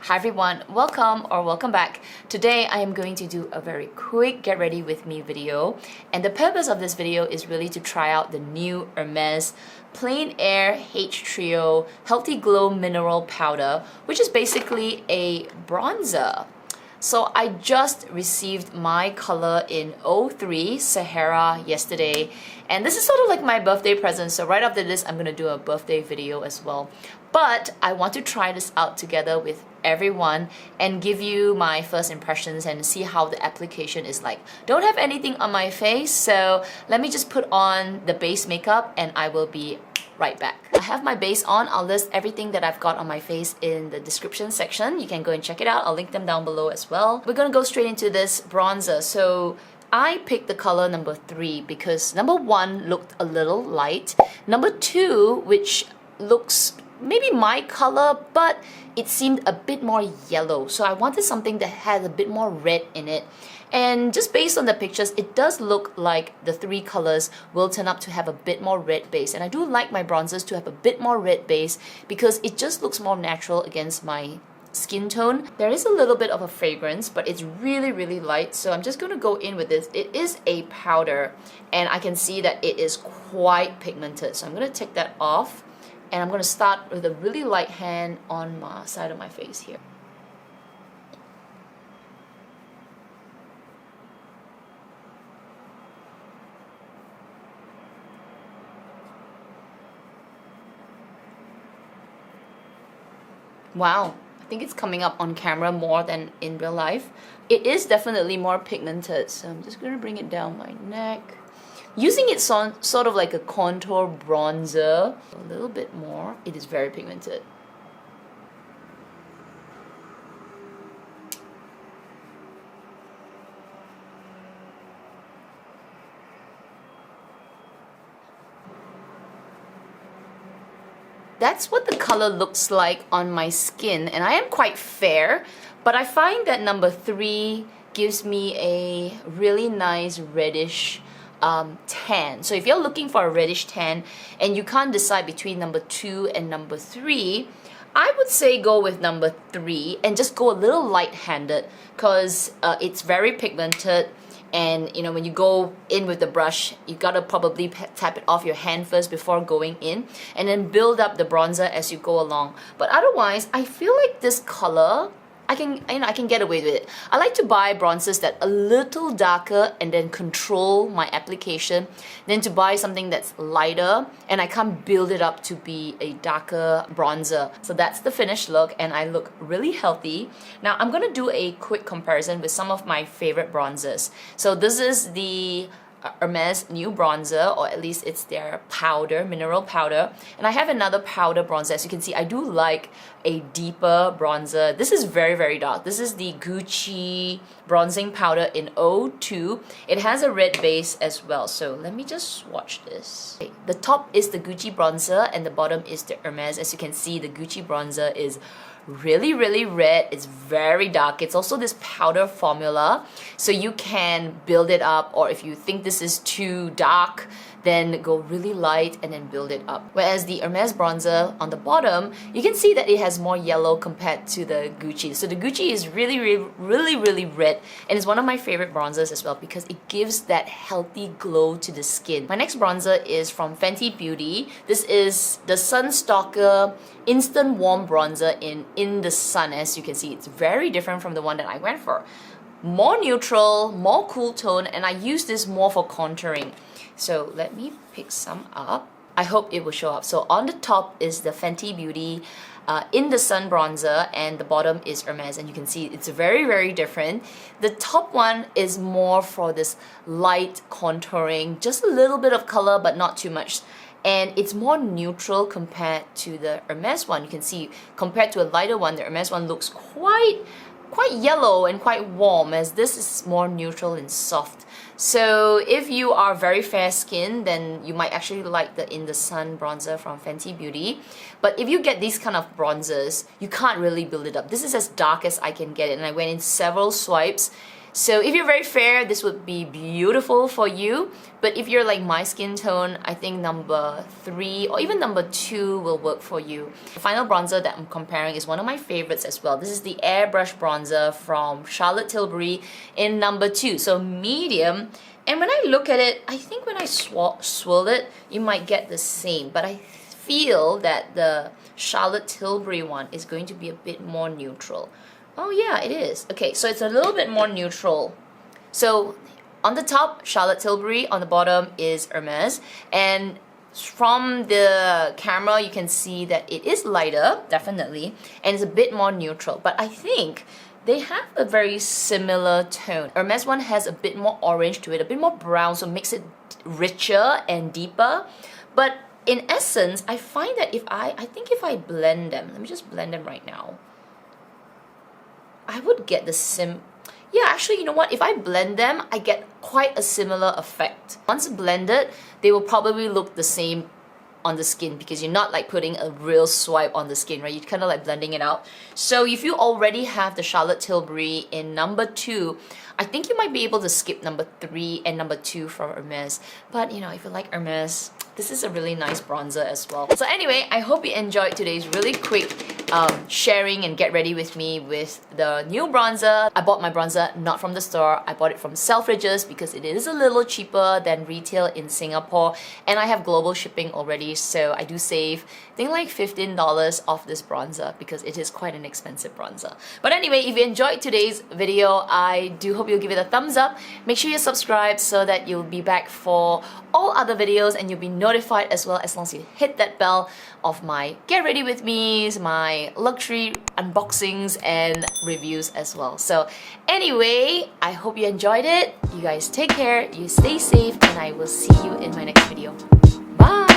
Hi everyone, welcome back. Today I am going to do a very quick get ready with me video, and the purpose of this video is really to try out the new Hermes Plein H Trio Healthy Glow Mineral Powder, which is basically a bronzer. So I just received my color in 03 Sahara yesterday, and this is sort of like my birthday present, so right after this I'm going to do a birthday video as well. But I want to try this out together with everyone and give you my first impressions and see how the application is like. Don't have anything on my face, so let me just put on the base makeup and I will be right back. I have my base on. I'll list everything that I've got on my face in the description section. You can go and check it out. I'll link them down below as well. We're gonna go straight into this bronzer. So I picked the color number 3 because number 1 looked a little light. Number 2, which looks maybe my color, but it seemed a bit more yellow. So I wanted something that had a bit more red in it. And just based on the pictures, it does look like the 3 colors will turn up to have a bit more red base. And I do like my bronzers to have a bit more red base because it just looks more natural against my skin tone. There is a little bit of a fragrance, but it's really light. So I'm just going to go in with this. It is a powder and I can see that it is quite pigmented. So I'm going to take that off. And I'm going to start with a really light hand on my side of my face here. Wow, I think it's coming up on camera more than in real life. It is definitely more pigmented, so I'm just going to bring it down my neck. Using it sort of like a contour bronzer, a little bit more. It is very pigmented. That's what the color looks like on my skin, and I am quite fair, but I find that number 3 gives me a really nice reddish tan. So if you're looking for a reddish tan and you can't decide between number 2 and number 3, I would say go with number 3 and just go a little light-handed because it's very pigmented. And you know, when you go in with the brush, you gotta probably tap it off your hand first before going in, and then build up the bronzer as you go along. But otherwise, I feel like this color, I can get away with it. I like to buy bronzers that a little darker and then control my application, than to buy something that's lighter and I can't build it up to be a darker bronzer. So that's the finished look and I look really healthy. Now I'm gonna do a quick comparison with some of my favorite bronzers. So this is the Hermes new bronzer, or at least it's their powder, mineral powder. And I have another powder bronzer. As you can see, I do like a deeper bronzer. This is very dark. This is the Gucci bronzing powder in 02. It has a red base as well. So let me just swatch this. Okay, the top is the Gucci bronzer and the bottom is the Hermes. As you can see, the Gucci bronzer is really red. It's very dark. It's also this powder formula, so you can build it up, or if you think this is too dark, then go really light and then build it up. Whereas the Hermes bronzer on the bottom, you can see that it has more yellow compared to the Gucci. So the Gucci is really red, and it's one of my favorite bronzers as well because it gives that healthy glow to the skin. My next bronzer is from Fenty Beauty. This is the Sunstalker Instant Warm Bronzer in the Sun. As you can see, it's very different from the one that I went for. More neutral, more cool tone, and I use this more for contouring. So let me pick some up. I hope it will show up. So on the top is the Fenty Beauty in the Sun bronzer, and the bottom is Hermes, and you can see it's very different. The top one is more for this light contouring, just a little bit of color but not too much. And it's more neutral compared to the Hermes one. You can see compared to a lighter one, the Hermes one looks quite yellow and quite warm, as this is more neutral and soft. So if you are very fair skinned, then you might actually like the In the Sun bronzer from Fenty Beauty. But if you get these kind of bronzers, you can't really build it up. This is as dark as I can get it, and I went in several swipes So if you're very fair, this would be beautiful for you. But if you're like my skin tone, I think number 3 or even number 2 will work for you. The final bronzer that I'm comparing is one of my favorites as well. This is the Airbrush bronzer from Charlotte Tilbury in number 2. So medium. And when I look at it, I think when I swirl it, you might get the same. But I feel that the Charlotte Tilbury one is going to be a bit more neutral. Oh yeah, it is. Okay, so it's a little bit more neutral. So on the top, Charlotte Tilbury. On the bottom is Hermes. And from the camera, you can see that it is lighter, definitely. And it's a bit more neutral. But I think they have a very similar tone. Hermes one has a bit more orange to it, a bit more brown, so it makes it richer and deeper. But in essence, I find that I think if I blend them, let me just blend them right now, I would get the yeah, actually, you know what? If I blend them, I get quite a similar effect. Once blended, they will probably look the same on the skin because you're not like putting a real swipe on the skin, right? You're kind of like blending it out. So if you already have the Charlotte Tilbury in number 2, I think you might be able to skip number 3 and number 2 for Hermes. But you know, if you like Hermes, this is a really nice bronzer as well. So anyway, I hope you enjoyed today's really quick sharing and get ready with me with the new bronzer. I bought my bronzer not from the store. I bought it from Selfridges because it is a little cheaper than retail in Singapore, and I have global shipping already, so I do save, I think, like $15 off this bronzer because it is quite an expensive bronzer. But anyway, if you enjoyed today's video, I do hope you'll give it a thumbs up. Make sure you subscribe so that you'll be back for all other videos and you'll be notified as well, as long as you hit that bell of my get ready with me's, my luxury unboxings and reviews as well. So anyway, I hope you enjoyed it. You guys take care, you stay safe, and I will see you in my next video. Bye!